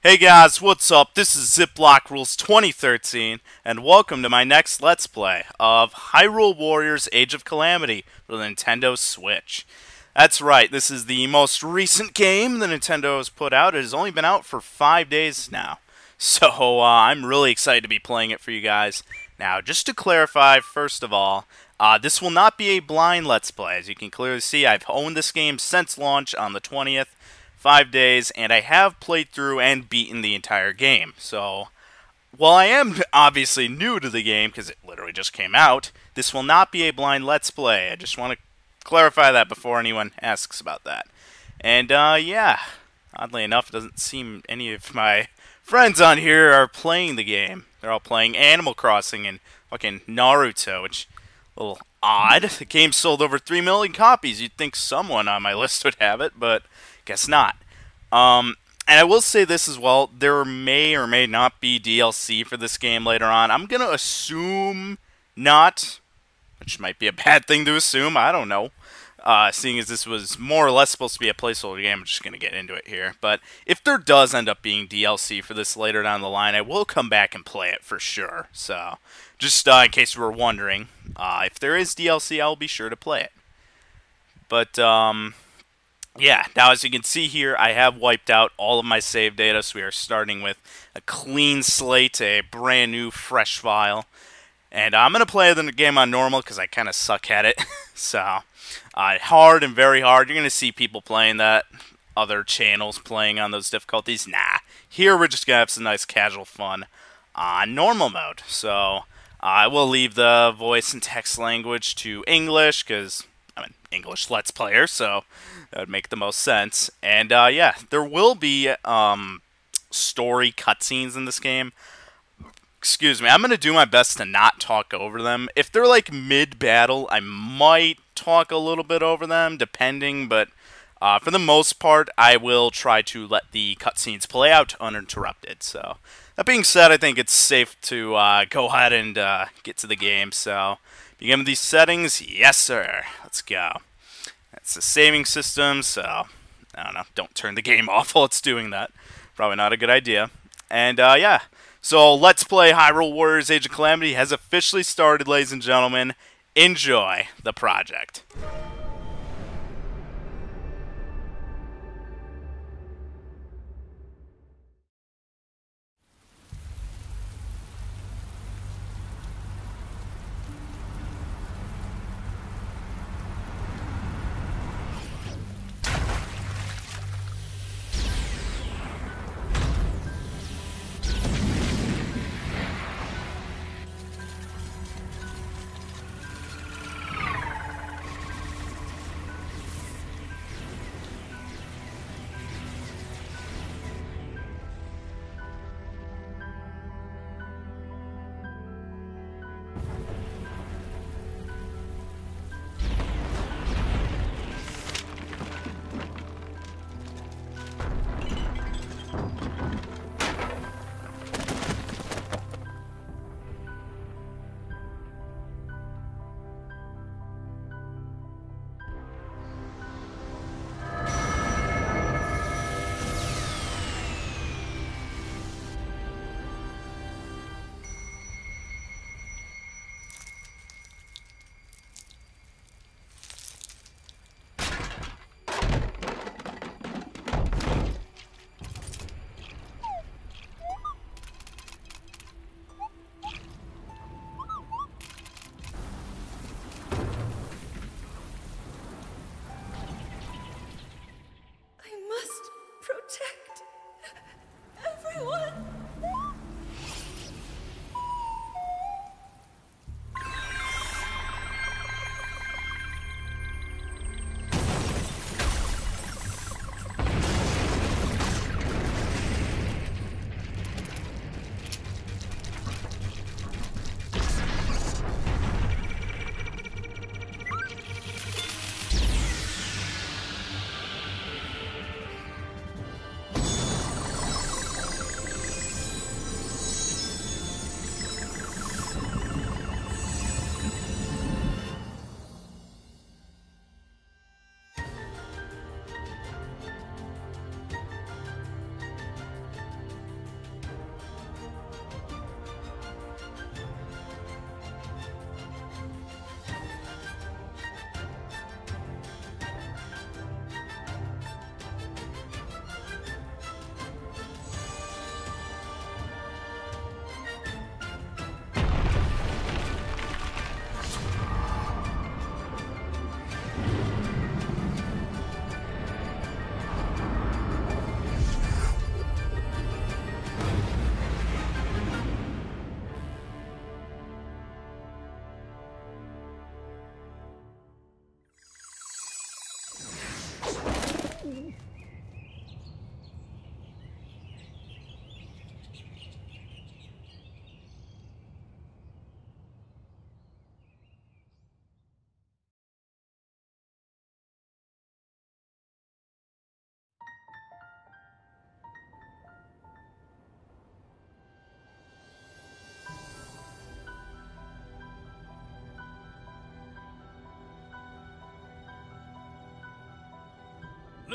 Hey guys, what's up? This is Ziploc Rules 2013, and welcome to my next Let's Play of Hyrule Warriors Age of Calamity for the Nintendo Switch. That's right, this is the most recent game the Nintendo has put out. It has only been out for 5 days now, so I'm really excited to be playing it for you guys. Now, just to clarify, first of all, this will not be a blind Let's Play. As you can clearly see, I've owned this game since launch on the 20th. 5 days, and I have played through and beaten the entire game. So, while I am obviously new to the game, because it literally just came out, this will not be a blind Let's Play. I just want to clarify that before anyone asks about that. And, yeah, oddly enough, it doesn't seem any of my friends on here are playing the game. They're all playing Animal Crossing and fucking Naruto, which is a little odd. The game sold over 3 million copies. You'd think someone on my list would have it, but guess not. And I will say this as well, there may or may not be DLC for this game later on. I'm going to assume not, which might be a bad thing to assume, I don't know. Seeing as this was more or less supposed to be a placeholder game, I'm just going to get into it here. But if there does end up being DLC for this later down the line, I will come back and play it for sure. So, just in case you were wondering, if there is DLC, I'll be sure to play it. But, yeah, now as you can see here, I have wiped out all of my save data, so we are starting with a clean slate, a brand new, fresh file. And I'm going to play the game on normal because I kind of suck at it. So, hard and very hard. You're going to see people playing that, other channels playing on those difficulties. Nah, here we're just going to have some nice casual fun on normal mode. So, I will leave the voice and text language to English because I'm an English Let's Player, so that would make the most sense. And, yeah, there will be story cutscenes in this game. Excuse me, I'm going to do my best to not talk over them. If they're, like, mid-battle, I might talk a little bit over them, depending, but for the most part, I will try to let the cutscenes play out uninterrupted. So, that being said, I think it's safe to go ahead and get to the game. So, begin with these settings. Yes, sir. Let's go. That's the saving system, so, I don't know, don't turn the game off while it's doing that. Probably not a good idea. And, yeah. So, Let's Play Hyrule Warriors Age of Calamity has officially started, ladies and gentlemen. Enjoy the project.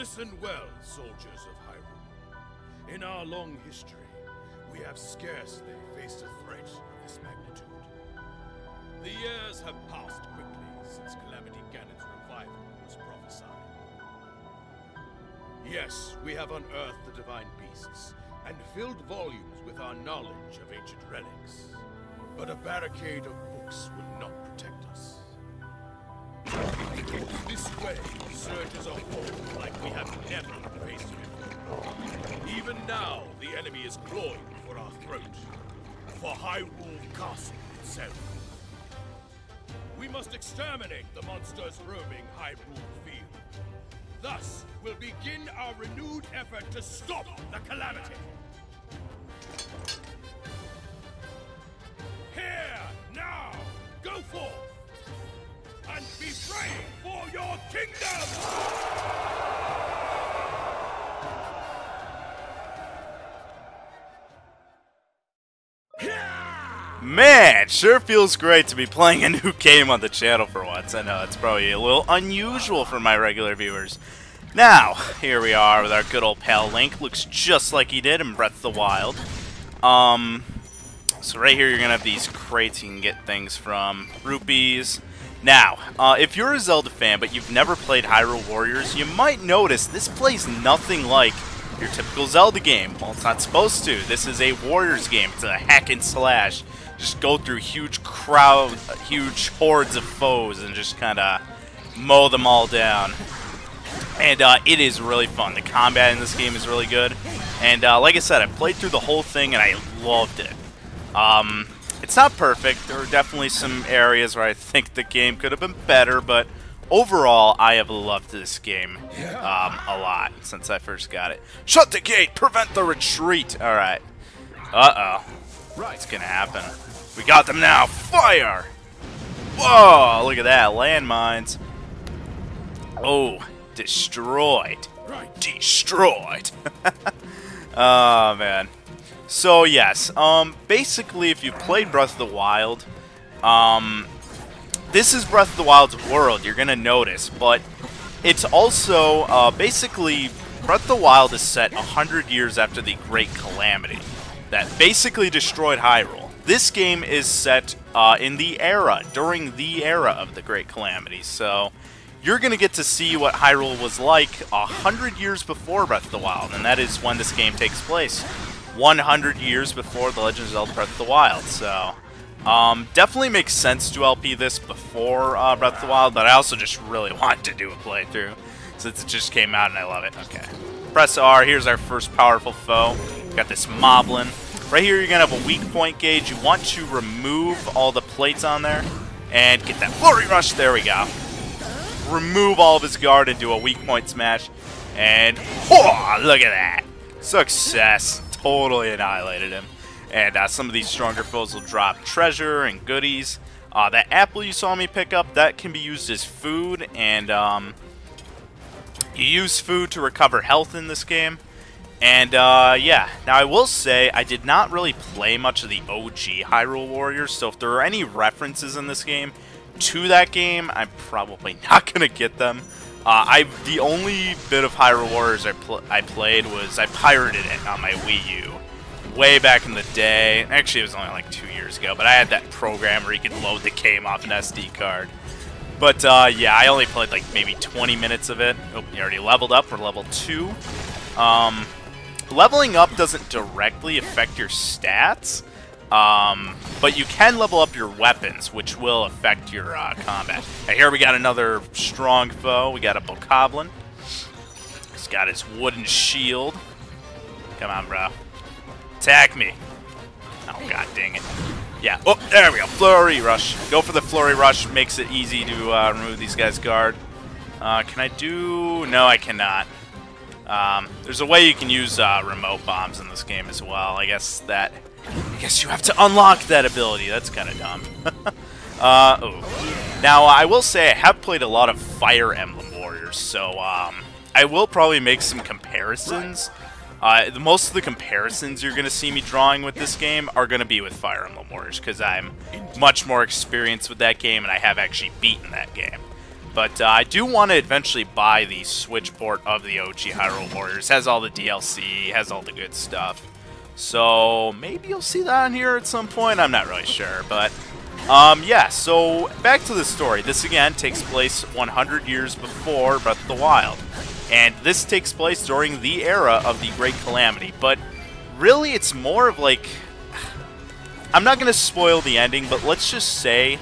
Listen well, soldiers of Hyrule. In our long history, we have scarcely faced a threat of this magnitude. The years have passed quickly since Calamity Ganon's revival was prophesied. Yes, we have unearthed the divine beasts and filled volumes with our knowledge of ancient relics. But a barricade of books will not protect us. This way surges a horde like we have never faced before. Even now, the enemy is clawing for our throat. For Hyrule Castle itself. We must exterminate the monsters roaming Hyrule Field. Thus, we'll begin our renewed effort to stop the calamity. Here, now, go forth, and be brave for your kingdom! Man, sure feels great to be playing a new game on the channel for once. I know it's probably a little unusual for my regular viewers. Now, here we are with our good old pal Link. Looks just like he did in Breath of the Wild. So right here you're going to have these crates you can get things from. Rupees. Now, if you're a Zelda fan but you've never played Hyrule Warriors, you might notice this plays nothing like your typical Zelda game. Well, it's not supposed to. This is a Warriors game. It's a hack and slash. Just go through huge hordes of foes and just kind of mow them all down. And it is really fun. The combat in this game is really good. And like I said, I played through the whole thing and I loved it. It's not perfect. There are definitely some areas where I think the game could have been better, but overall, I have loved this game a lot since I first got it. Shut the gate! Prevent the retreat! Alright. Uh-oh. What's gonna happen? We got them now! Fire! Whoa! Look at that. Landmines. Oh. Destroyed. Destroyed. Oh, man. So, yes. Basically, if you played Breath of the Wild, this is Breath of the Wild's world, you're gonna notice, but it's also, basically, Breath of the Wild is set 100 years after the Great Calamity that basically destroyed Hyrule. This game is set during the era of the Great Calamity, so you're gonna get to see what Hyrule was like 100 years before Breath of the Wild, and that is when this game takes place. 100 years before The Legend of Zelda Breath of the Wild, so definitely makes sense to LP this before Breath of the Wild, but I also just really want to do a playthrough since it just came out and I love it. Okay. Press R, here's our first powerful foe. Got this Moblin. Right here you're going to have a weak point gauge. You want to remove all the plates on there and get that Flurry Rush. There we go. Remove all of his guard and do a weak point smash. And, oh, look at that. Success. Totally annihilated him. And some of these stronger foes will drop treasure and goodies. That apple you saw me pick up, that can be used as food. And you use food to recover health in this game. And yeah, now I will say I did not really play much of the OG Hyrule Warriors. So if there are any references in this game to that game, I'm probably not going to get them. The only bit of Hyrule Warriors I played was I pirated it on my Wii U way back in the day. Actually, it was only like 2 years ago, but I had that program where you could load the game off an SD card. But yeah, I only played like maybe 20 minutes of it. Oh, you already leveled up. We're level 2. Leveling up doesn't directly affect your stats, but you can level up your weapons, which will affect your combat. And here we got another strong foe. We got a Bokoblin. He's got his wooden shield. Come on, bro. Attack me. Oh, god dang it. Yeah. Oh, there we go. Flurry Rush. Go for the Flurry Rush. Makes it easy to remove these guys' guard. Can I do... No, I cannot. There's a way you can use remote bombs in this game as well. I guess you have to unlock that ability. That's kind of dumb. Oh. Now, I will say I have played a lot of Fire Emblem Warriors, so I will probably make some comparisons. Most of the comparisons you're going to see me drawing with this game are going to be with Fire Emblem Warriors, because I'm much more experienced with that game, and I have actually beaten that game. But I do want to eventually buy the Switch port of the OG Hyrule Warriors. Has all the DLC, has all the good stuff. So maybe you'll see that on here at some point. I'm not really sure, but yeah. So back to the story. This again takes place 100 years before Breath of the Wild, and this takes place during the era of the Great Calamity. But really, it's more of like, I'm not gonna spoil the ending, but let's just say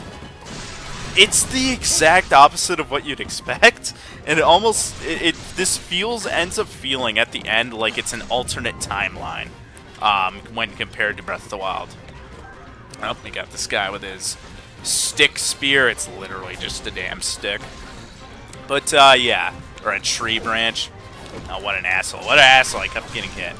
it's the exact opposite of what you'd expect, and it almost ends up feeling at the end like it's an alternate timeline when compared to Breath of the Wild. Oh, we got this guy with his stick spear. It's literally just a damn stick. But yeah, or a tree branch. Oh, what an asshole! What an asshole! I kept getting hit.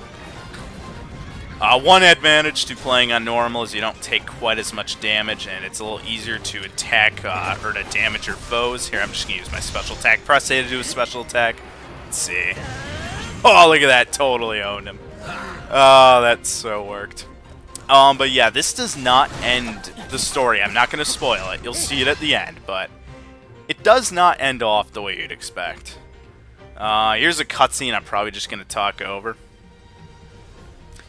One advantage to playing on normal is you don't take quite as much damage, and it's a little easier to attack or to damage your foes. Here, I'm just going to use my special attack. Press A to do a special attack. Let's see. Oh, look at that. Totally owned him. Oh, that so worked. But yeah, this does not end the story. I'm not going to spoil it. You'll see it at the end, but it does not end off the way you'd expect. Here's a cutscene I'm probably just going to talk over.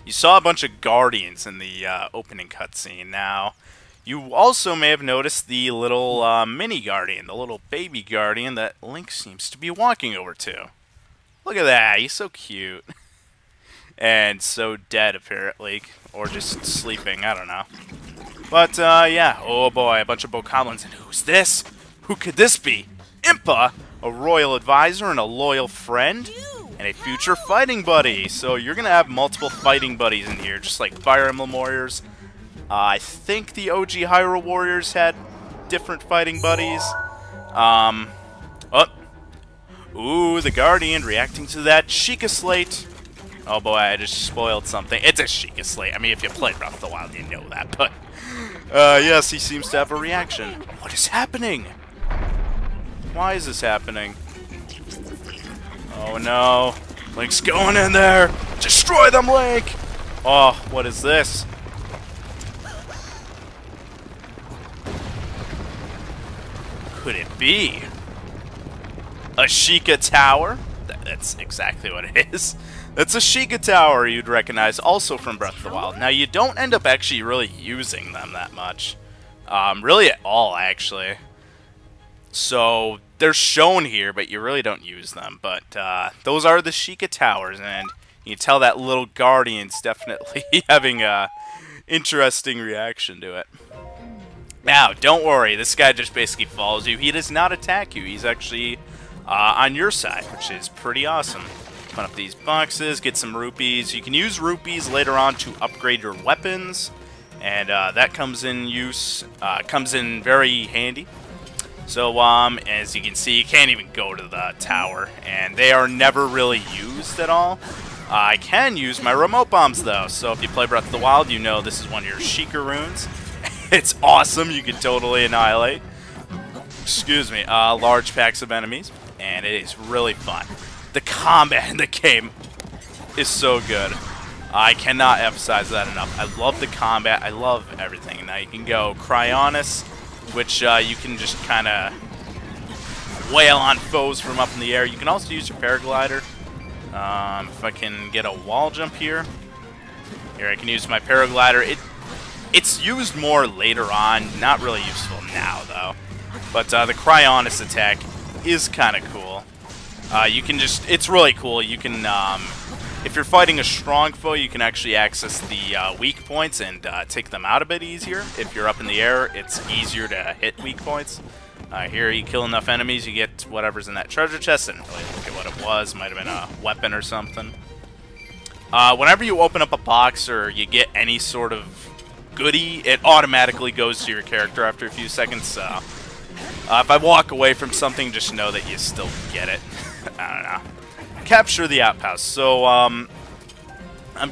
You saw a bunch of guardians in the opening cutscene. Now, you also may have noticed the little mini guardian, the little baby guardian that Link seems to be walking over to. Look at that, he's so cute. And so dead, apparently. Or just sleeping, I don't know. But, yeah, oh boy, a bunch of bokoblins. And who's this? Who could this be? Impa, a royal advisor and a loyal friend? And a future fighting buddy. So you're going to have multiple fighting buddies in here, just like Fire Emblem Warriors. I think the OG Hyrule Warriors had different fighting buddies. Ooh, the Guardian reacting to that Sheikah Slate. Oh boy, I just spoiled something. It's a Sheikah Slate. I mean, if you played Breath of the Wild, you know that. But, yes, he seems to have a reaction. What is happening? Why is this happening? Oh no. Link's going in there! Destroy them, Link! Oh, what is this? Could it be a Sheikah Tower? That's exactly what it is. That's a Sheikah Tower you'd recognize also from Breath of the Wild. Now, you don't end up actually really using them that much. Really at all, actually. So, they're shown here, but you really don't use them. But those are the Sheikah Towers, and you can tell that little Guardian's definitely having a interesting reaction to it. Now, don't worry, this guy just basically follows you. He does not attack you. He's actually on your side, which is pretty awesome. Open up these boxes, get some rupees. You can use rupees later on to upgrade your weapons, and that comes in very handy. So, as you can see, you can't even go to the tower, and they are never really used at all. I can use my remote bombs, though, so if you play Breath of the Wild, you know this is one of your Sheikah runes. It's awesome, you can totally annihilate, large packs of enemies, and it is really fun. The combat in the game is so good. I cannot emphasize that enough. I love the combat, I love everything. Now you can go Cryonis, which you can just kind of wail on foes from up in the air. You can also use your paraglider. If I can get a wall jump here. Here, I can use my paraglider. It's used more later on, not really useful now, though. But the Cryonis attack is kind of cool. You can just, it's really cool. You can, if you're fighting a strong foe, you can actually access the weak points and take them out a bit easier. If you're up in the air, it's easier to hit weak points. Here, you kill enough enemies, you get whatever's in that treasure chest. I didn't really look at what it was. Might have been a weapon or something. Whenever you open up a box or you get any sort of goodie, it automatically goes to your character after a few seconds. So, if I walk away from something, just know that you still get it. I don't know. Capture the outpost. So, I'm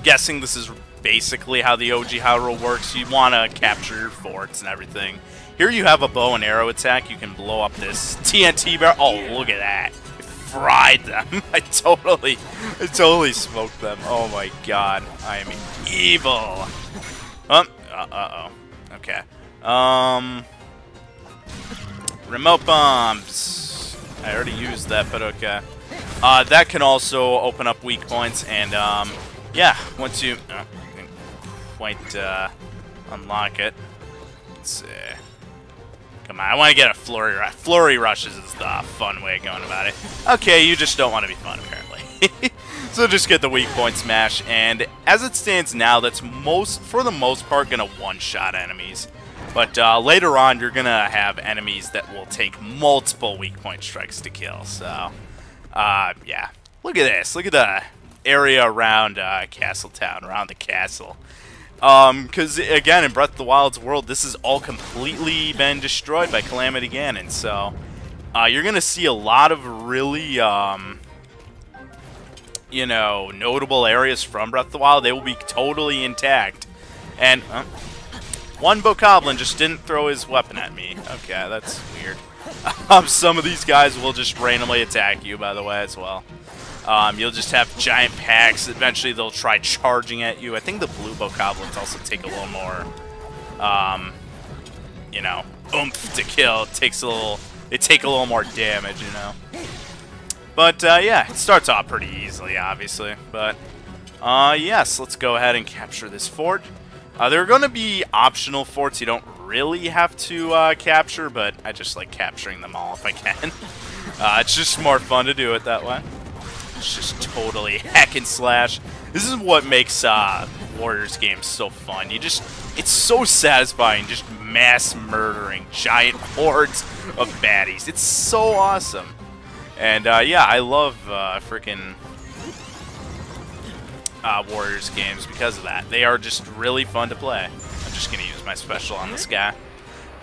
guessing this is basically how the OG Hyrule works. You want to capture your forts and everything. Here you have a bow and arrow attack. You can blow up this TNT barrel. Oh, look at that. I fried them. I totally smoked them. Oh my god. I am evil. Uh-oh. Okay. Remote bombs. I already used that, but okay. That can also open up weak points, and yeah, once you quite unlock it. Let's see. Come on, I want to get a flurry rush. Flurry rushes is the fun way of going about it. Okay, you just don't want to be fun, apparently. So just get the weak point smash, and as it stands now, that's for the most part, gonna one-shot enemies. But later on, you're gonna have enemies that will take multiple weak point strikes to kill. So, yeah. Look at this. Look at the area around Castletown, around the castle. Because, again, in Breath of the Wild's world, this has all completely been destroyed by Calamity Ganon. So, you're going to see a lot of really, you know, notable areas from Breath of the Wild. They will be totally intact. And, one Bokoblin just didn't throw his weapon at me. Okay, that's weird. Some of these guys will just randomly attack you, by the way, as well. You'll just have giant packs. Eventually, they'll try charging at you. I think the blue Bokoblins also take a little more, you know, oomph to kill. They take a little more damage, you know. But, yeah, it starts off pretty easily, obviously. But, yes, let's go ahead and capture this fort. There are going to be optional forts you don't really have to capture, but I just like capturing them all if I can. It's just more fun to do it that way. It's just totally hack and slash. This is what makes Warriors games so fun. It's so satisfying just mass murdering giant hordes of baddies. It's so awesome. And yeah, I love freaking Warriors games because of that. They are just really fun to play. I'm just going to use my special on this guy.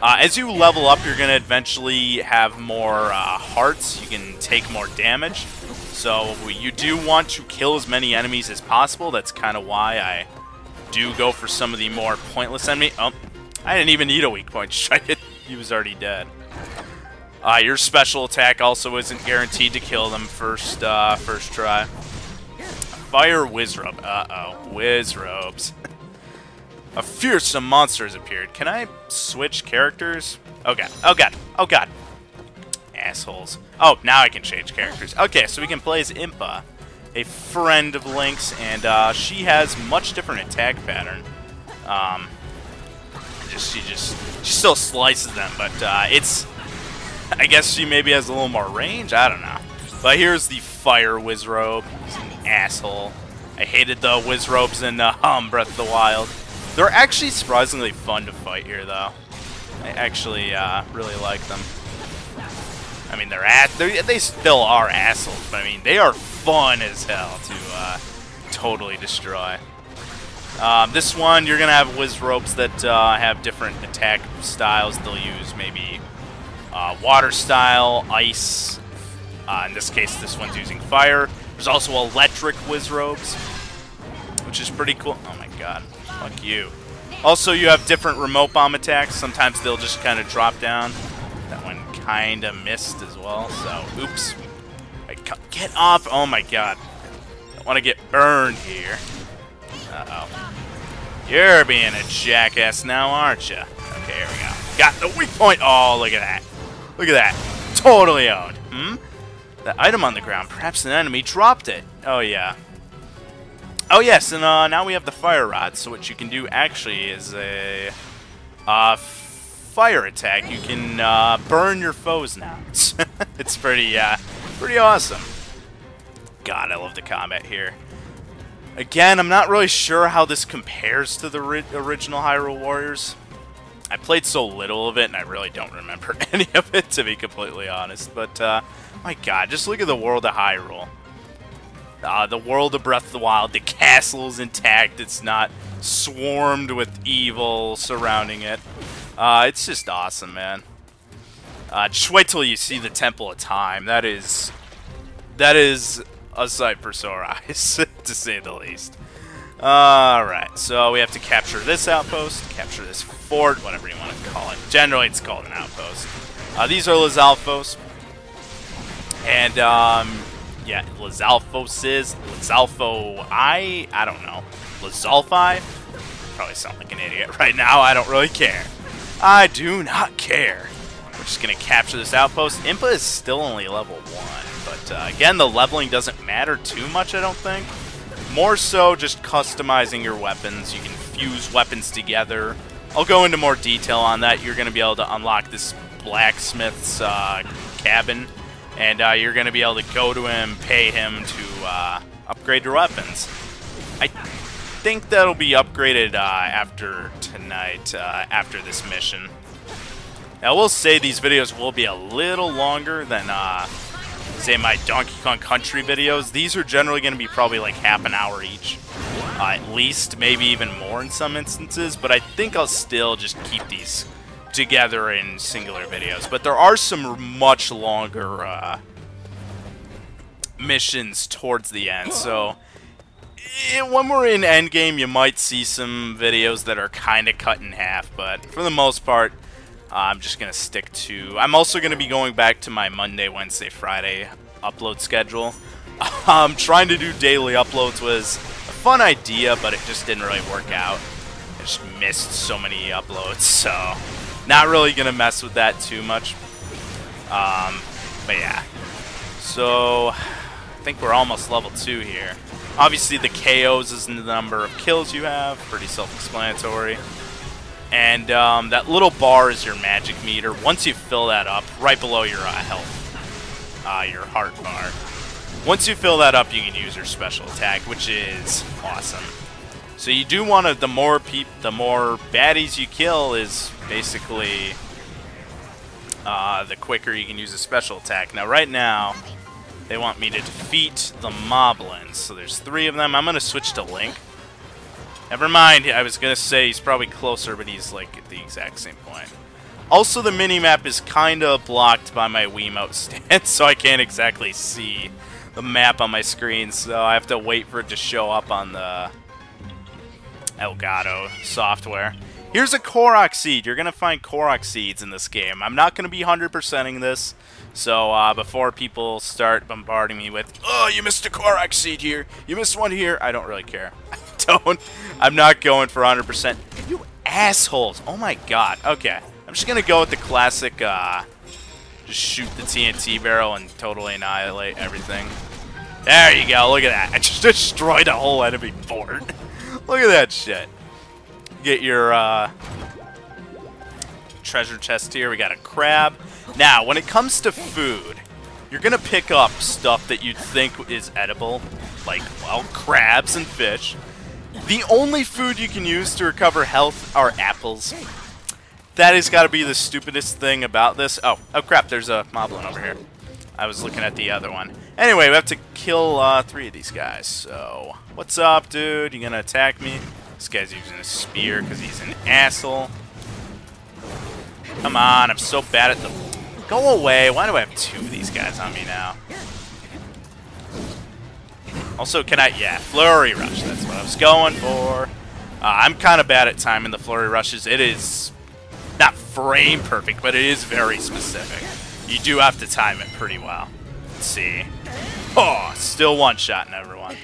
As you level up, you're going to eventually have more hearts. You can take more damage. So you do want to kill as many enemies as possible. That's kind of why I do go for some of the more pointless enemy. Oh, I didn't even need a weak point strike. He was already dead. Your special attack also isn't guaranteed to kill them first try. Fire Wizrobe. Uh-oh. Wizrobes. A fearsome monster has appeared. Can I switch characters? Oh god. Oh god. Oh god. Assholes. Oh, now I can change characters. Okay, so we can play as Impa, a friend of Link's, and she has much different attack pattern. She still slices them, but I guess she maybe has a little more range. I don't know. But here's the Fire Wizrobe. He's an asshole. I hated the Wizrobes in Breath of the Wild. They're actually surprisingly fun to fight here, though. I actually really like them. I mean, they still are assholes, but I mean, they are fun as hell to totally destroy. This one, you're going to have Wizrobes that have different attack styles. They'll use maybe water style, ice. In this case, this one's using fire. There's also electric Wizrobes, which is pretty cool. Oh my god. Fuck you. Also, you have different remote bomb attacks. Sometimes they'll just kind of drop down. That one kind of missed as well, so oops. Get off! Oh my god. I want to get burned here. Uh-oh. You're being a jackass now, aren't you? Okay, here we go. Got the weak point! Oh, look at that. Look at that. Totally owned. The item on the ground. Perhaps an enemy dropped it. Oh, yeah. Oh, yes, and now we have the fire rod. So what you can do actually is a fire attack. You can burn your foes now. It's pretty awesome. God, I love the combat here. Again, I'm not really sure how this compares to the original Hyrule Warriors. I played so little of it, and I really don't remember any of it, to be completely honest. But, my god, just look at the world of Hyrule. The world of Breath of the Wild, the castle is intact, it's not swarmed with evil surrounding it. It's just awesome, man. Just wait till you see the Temple of Time. That is a sight for sore eyes, to say the least. Alright, so we have to capture this outpost, capture this fort, whatever you want to call it. Generally, it's called an outpost. These are Lizalfos. And, yeah, Lizalfo I don't know. Lizalfi? Probably sound like an idiot right now, I don't really care. I do not care. We're just going to capture this outpost. Impa is still only level 1, but again, the leveling doesn't matter too much, I don't think. More so just customizing your weapons. You can fuse weapons together. I'll go into more detail on that. You're going to be able to unlock this blacksmith's cabin, and you're going to be able to go to him, pay him to upgrade your weapons. I think that'll be upgraded after tonight, after this mission. Now, I will say these videos will be a little longer than, say, my Donkey Kong Country videos. These are generally going to be probably like half an hour each, at least, maybe even more in some instances, but I think I'll still just keep these together in singular videos. But there are some much longer missions towards the end, so when we're in endgame, you might see some videos that are kind of cut in half, but for the most part, I'm just going to stick to... I'm also going to be going back to my Monday, Wednesday, Friday upload schedule. Trying to do daily uploads was a fun idea, but it just didn't really work out. I just missed so many uploads, so not really going to mess with that too much. But yeah. So, I think we're almost level 2 here. Obviously, the KOs is the number of kills you have. Pretty self-explanatory. And that little bar is your magic meter. Once you fill that up, right below your health, your heart bar. Once you fill that up, you can use your special attack, which is awesome. So you do want to, the more baddies you kill is basically the quicker you can use a special attack. Now, right now, they want me to defeat the Moblins. So there's 3 of them. I'm going to switch to Link. Never mind, I was going to say he's probably closer, but he's like at the exact same point. Also, the mini-map is kind of blocked by my Wiimote stand, so I can't exactly see the map on my screen, so I have to wait for it to show up on the Elgato software. Here's a Korok seed. You're going to find Korok seeds in this game. I'm not going to be 100%ing this, so before people start bombarding me with, oh, you missed a Korok seed here, you missed one here, I don't really care. I'm not going for 100%. You assholes. Oh my god. Okay. I'm just going to go with the classic, just shoot the TNT barrel and totally annihilate everything. There you go. Look at that. I just destroyed a whole enemy fort. Look at that shit. Get your, treasure chest here. We got a crab. Now, when it comes to food, you're going to pick up stuff that you'd think is edible, like, well, crabs and fish. The only food you can use to recover health are apples. That has got to be the stupidest thing about this. Oh crap, there's a Moblin over here. I was looking at the other one. Anyway, we have to kill 3 of these guys. So, what's up, dude? You gonna attack me? This guy's using a spear because he's an asshole. Come on, I'm so bad at them. Go away. Why do I have 2 of these guys on me now? Also, can I... Yeah, Flurry Rush. That's what I was going for. I'm kind of bad at timing the Flurry Rushes. It is not frame perfect, but it is very specific. You do have to time it pretty well. Let's see. Oh, still one-shotting everyone,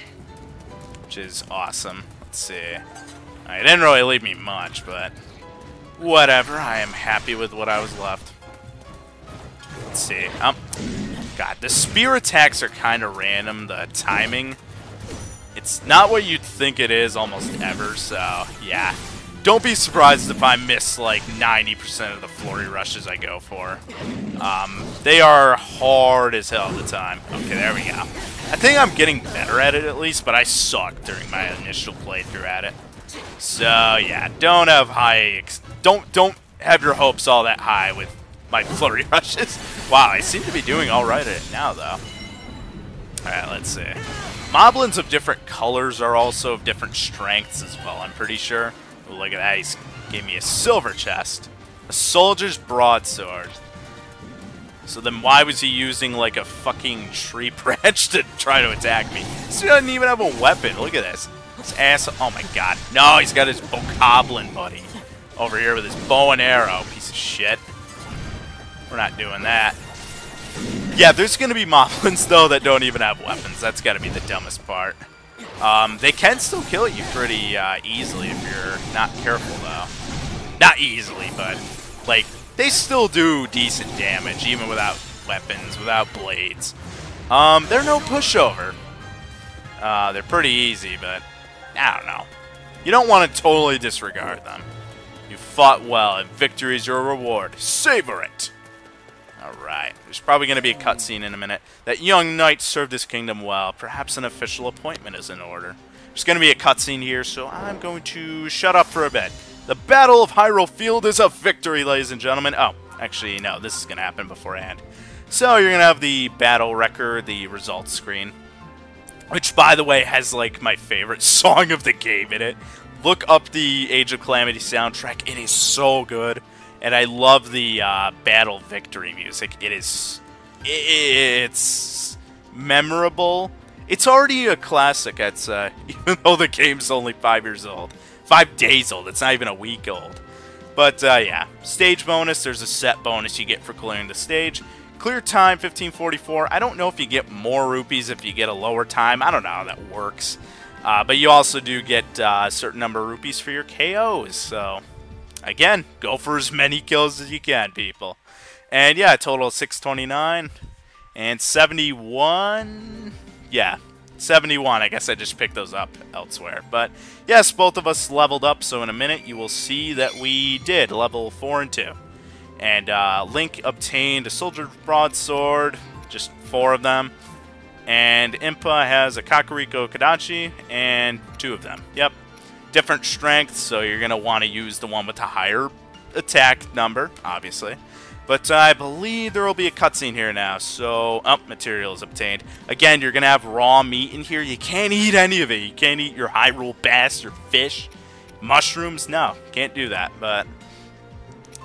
which is awesome. Let's see. It didn't really leave me much, but whatever. I am happy with what I was left. Let's see. God, the spear attacks are kind of random, the timing. It's not what you'd think it is almost ever, so yeah. Don't be surprised if I miss like 90% of the Flurry Rushes I go for. They are hard as hell at the time. Okay, there we go. I think I'm getting better at it at least, but I sucked during my initial playthrough at it. So yeah, don't have don't have your hopes all that high with my Flurry Rushes. Wow, I seem to be doing alright at it now, though. Alright, let's see. Moblins of different colors are also of different strengths as well, I'm pretty sure. Ooh, look at that, he gave me a silver chest. A soldier's broadsword. So then why was he using, like, a fucking tree branch to try to attack me? This dude doesn't even have a weapon, look at this. This ass, oh my god. No, he's got his bokoblin buddy over here with his bow and arrow, piece of shit. We're not doing that. Yeah, there's going to be Moblins, though, that don't even have weapons. That's got to be the dumbest part. They can still kill you pretty easily if you're not careful, though. Not easily, but, like, they still do decent damage, even without weapons, without blades. They're no pushover. They're pretty easy, but I don't know. You don't want to totally disregard them. You fought well, and victory is your reward. Savor it! Alright, there's probably going to be a cutscene in a minute. That young knight served his kingdom well. Perhaps an official appointment is in order. There's going to be a cutscene here, so I'm going to shut up for a bit. The Battle of Hyrule Field is a victory, ladies and gentlemen. Oh, actually, no, this is going to happen beforehand. So you're going to have the battle record, the results screen, which, by the way, has, like, my favorite song of the game in it. Look up the Age of Calamity soundtrack. It is so good. And I love the battle victory music. It's memorable. It's already a classic, I'd say, even though the game's only 5 years old. 5 days old. It's not even a week old. But, yeah. Stage bonus. There's a set bonus you get for clearing the stage. Clear time, 1544. I don't know if you get more rupees if you get a lower time. I don't know how that works. But you also do get a certain number of rupees for your KOs. So, again, go for as many kills as you can, people. And, yeah, total 629 and 71. Yeah, 71. I guess I just picked those up elsewhere. But, yes, both of us leveled up. So, in a minute, you will see that we did level 4 and 2. And Link obtained a Soldier Broadsword, just 4 of them. And Impa has a Kakariko Kodachi, and 2 of them. Yep. Different strengths, so you're going to want to use the one with the higher attack number, obviously. But I believe there will be a cutscene here now, so... Oh, materials obtained. Again, you're going to have raw meat in here. You can't eat any of it. You can't eat your Hyrule bass, your fish, mushrooms. No, can't do that, but...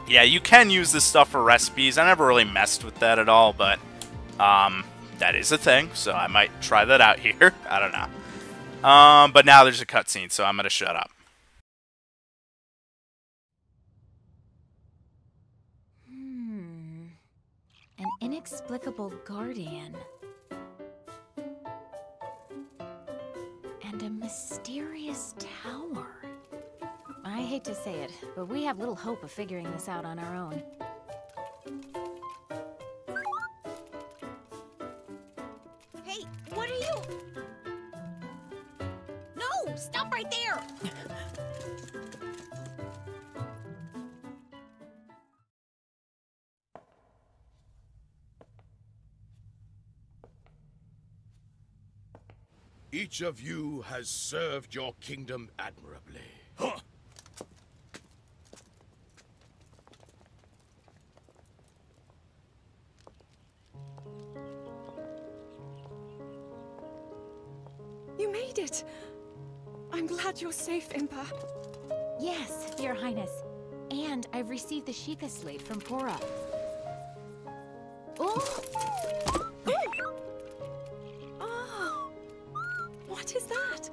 Yeah, you can use this stuff for recipes. I never really messed with that at all, but that is a thing, so I might try that out here. I don't know. But now there's a cutscene, so I'm going to shut up. An inexplicable guardian. And a mysterious tower. I hate to say it, but we have little hope of figuring this out on our own. Hey, what are you? No, stop right there! Each of you has served your kingdom admirably. Huh. You made it! I'm glad you're safe, Impa. Yes, Your Highness. And I've received the Sheikah Slate from Pura. Oh! Oh! What is that?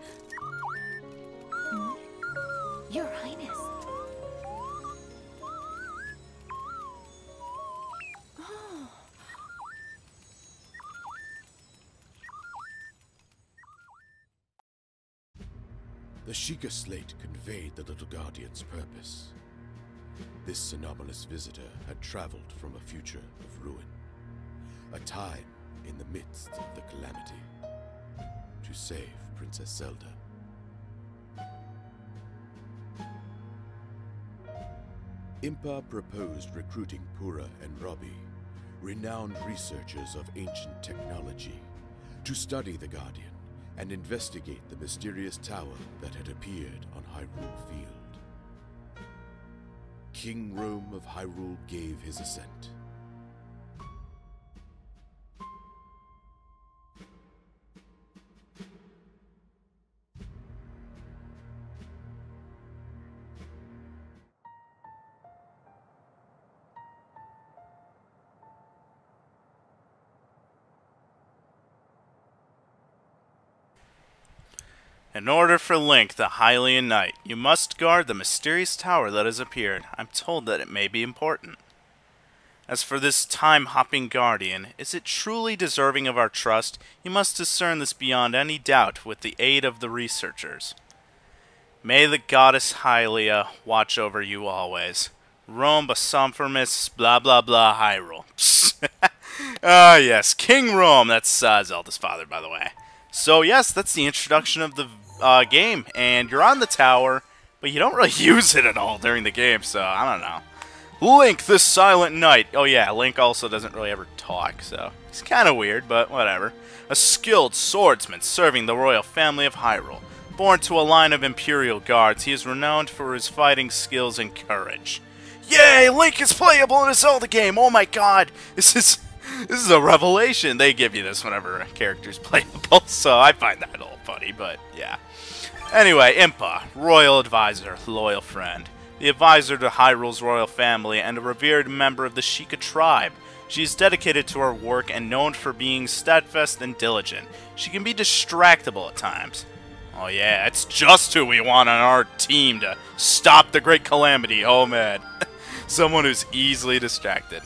Your Highness. Oh. The Sheikah Slate conveyed the little Guardian's purpose. This anomalous visitor had traveled from a future of ruin, a time in the midst of the calamity, to save Princess Zelda. Impa proposed recruiting Pura and Robbie, renowned researchers of ancient technology, to study the Guardian and investigate the mysterious tower that had appeared on Hyrule Field. King Rhoam of Hyrule gave his assent. In order for Link, the Hylian Knight, you must guard the mysterious tower that has appeared. I'm told that it may be important. As for this time-hopping guardian, is it truly deserving of our trust? You must discern this beyond any doubt with the aid of the researchers. May the goddess Hylia watch over you always. Rome, Basomphormus, blah blah blah, Hyrule. Ah, yes, King Rome. That's Zelda's father, by the way. So yes, that's the introduction of the game, and you're on the tower, but you don't really use it at all during the game, so I don't know. Link, the Silent Knight. Oh yeah, Link also doesn't really ever talk, so he's kind of weird, but whatever. A skilled swordsman serving the royal family of Hyrule. Born to a line of Imperial guards, he is renowned for his fighting skills and courage. Yay! Link is playable in a Zelda game! Oh my god! This is a revelation. They give you this whenever a character's playable, so I find that a little funny, but yeah. Anyway, Impa, royal advisor, loyal friend. The advisor to Hyrule's royal family and a revered member of the Sheikah tribe. She is dedicated to her work and known for being steadfast and diligent. She can be distractible at times. Oh yeah, it's just who we want on our team to stop the Great Calamity. Oh man. Someone who's easily distracted.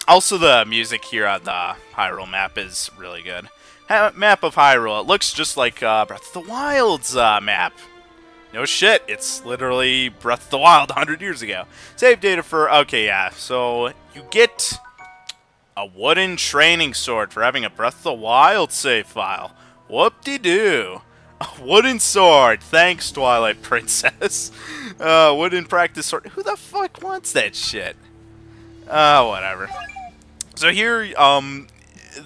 Also, the music here on the Hyrule map is really good. Map of Hyrule. It looks just like Breath of the Wild's map. No shit, it's literally Breath of the Wild 100 years ago. Save data for... Okay, yeah. So, you get a wooden training sword for having a Breath of the Wild save file. Whoop-de-doo. A wooden sword. Thanks, Twilight Princess. Wooden practice sword. Who the fuck wants that shit? Whatever. So here,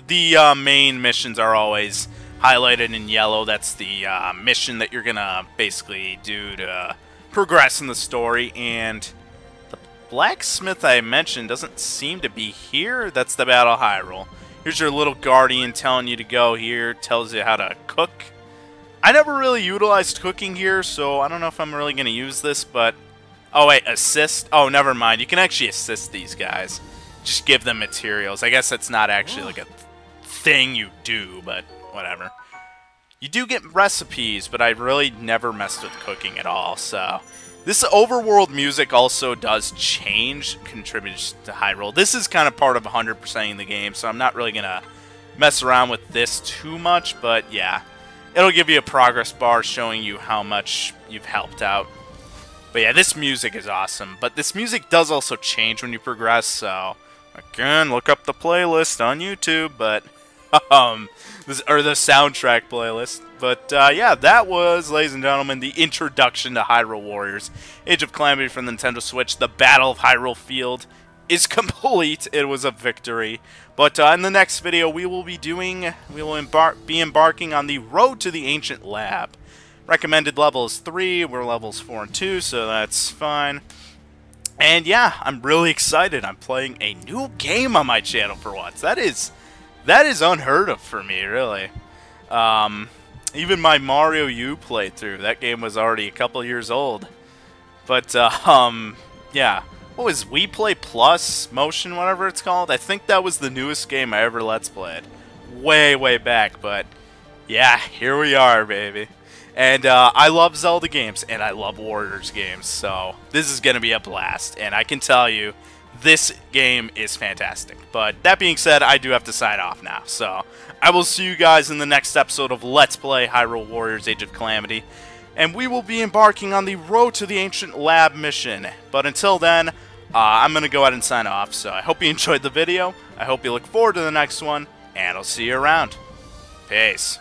the main missions are always highlighted in yellow. That's the mission that you're gonna basically do to progress in the story. And the blacksmith I mentioned doesn't seem to be here. That's the Battle of Hyrule. Here's your little guardian telling you to go here. Tells you how to cook. I never really utilized cooking here, so I don't know if I'm really gonna use this, but... Oh wait, assist? Oh, never mind. You can actually assist these guys. Just give them materials. I guess that's not actually like a thing you do, but whatever. You do get recipes, but I really never messed with cooking at all, so... This overworld music also does change, contributes to Hyrule. This is kind of part of 100%ing the game, so I'm not really gonna mess around with this too much, but yeah. It'll give you a progress bar showing you how much you've helped out. But yeah, this music is awesome. But this music does also change when you progress, so... Again, look up the playlist on YouTube, but... or the soundtrack playlist. But yeah, that was, ladies and gentlemen, the introduction to Hyrule Warriors. Age of Calamity from the Nintendo Switch. The Battle of Hyrule Field is complete. It was a victory. But in the next video, we will be embarking on the Road to the Ancient Lab. Recommended level is 3. We're levels 4 and 2, so that's fine. And yeah, I'm really excited. I'm playing a new game on my channel for once. That is unheard of for me, really. Even my Mario U playthrough, that game was already a couple years old. But yeah. What was Wii Play Plus Motion, whatever it's called? I think that was the newest game I ever Let's Played. Way, way back, but yeah, here we are, baby. And I love Zelda games, and I love Warriors games, so this is going to be a blast. And I can tell you, this game is fantastic. But that being said, I do have to sign off now. So I will see you guys in the next episode of Let's Play Hyrule Warriors Age of Calamity. And we will be embarking on the Road to the Ancient Lab mission. But until then, I'm going to go ahead and sign off. So I hope you enjoyed the video. I hope you look forward to the next one. And I'll see you around. Peace.